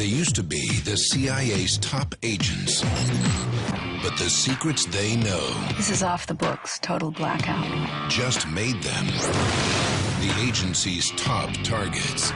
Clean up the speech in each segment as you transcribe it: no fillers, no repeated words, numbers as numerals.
They used to be the CIA's top agents, but the secrets they know... This is off the books, total blackout. ...just made them the agency's top targets.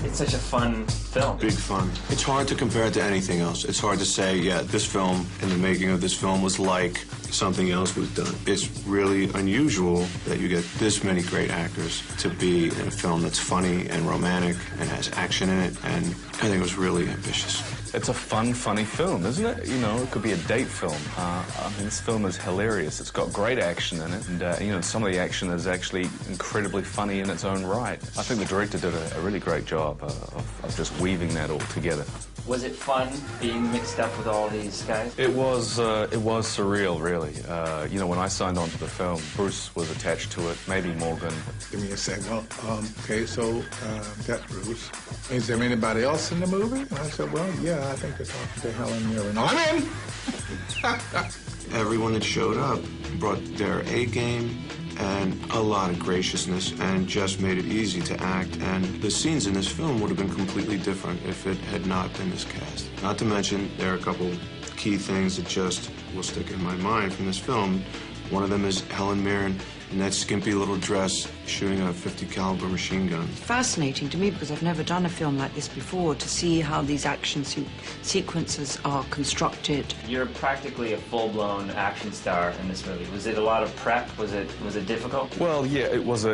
It's such a fun film. Big fun. It's hard to compare it to anything else. It's hard to say, yeah, this film and the making of this film was like something else we've done. It's really unusual that you get this many great actors to be in a film that's funny and romantic and has action in it, and I think it was really ambitious. It's a fun, funny film, isn't it? You know, it could be a date film. I mean, this film is hilarious. It's got great action in it, and, you know, some of the action is actually incredibly funny in its own right. I think the director did a really great job of just weaving that all together. Was it fun being mixed up with all these guys? It was surreal, really. You know, when I signed on to the film, Bruce was attached to it, maybe Morgan. Give me a sec. Well, okay, so that's Bruce. Is there anybody else in the movie? And I said, well, yeah, I think they're talking to Helen Mirren. I'm in! Everyone that showed up brought their A game and a lot of graciousness and just made it easy to act. And the scenes in this film would have been completely different if it had not been this cast. Not to mention, there are a couple key things that just will stick in my mind from this film. One of them is Helen Mirren in that skimpy little dress shooting a .50 caliber machine gun. Fascinating to me because I've never done a film like this before, to see how these action sequences are constructed. You're practically a full-blown action star in this movie. Was it a lot of prep? Was it difficult? Well, yeah, it was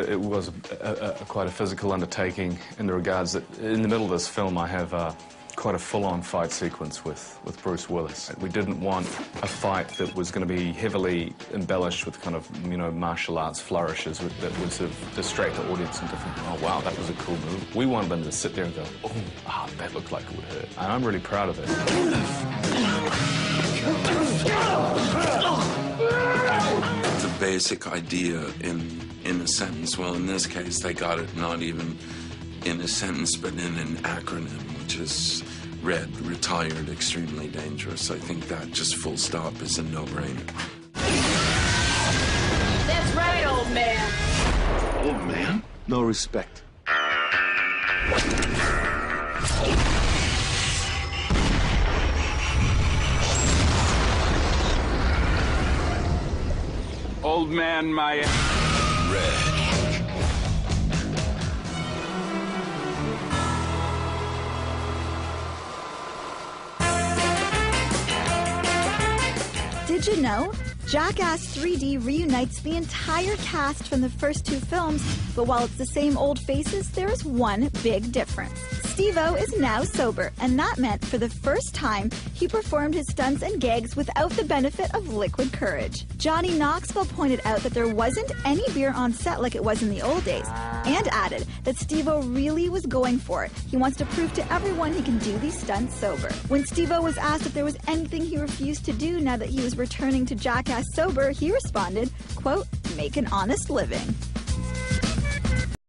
quite a physical undertaking in the regards that in the middle of this film I have quite a full-on fight sequence with Bruce Willis. We didn't want a fight that was going to be heavily embellished with kind of, you know, martial arts flourishes that would sort of distract the audience into thinking, oh, wow, that was a cool move. We wanted them to sit there and go, oh, that looked like it would hurt. And I'm really proud of it. The basic idea in a sentence, well, in this case, they got it not even in a sentence, but in an acronym, which is read, retired, extremely dangerous. I think that just full stop is a no-brainer. That's right, old man. Old man? No respect. Old man, my... Red. Did you know? Jackass 3D reunites the entire cast from the first two films, but while it's the same old faces, there is one big difference. Steve-O is now sober, and that meant for the first time, he performed his stunts and gags without the benefit of liquid courage. Johnny Knoxville pointed out that there wasn't any beer on set like it was in the old days, and added that Steve-O really was going for it. He wants to prove to everyone he can do these stunts sober. When Steve-O was asked if there was anything he refused to do now that he was returning to Jackass sober, he responded, quote, make an honest living.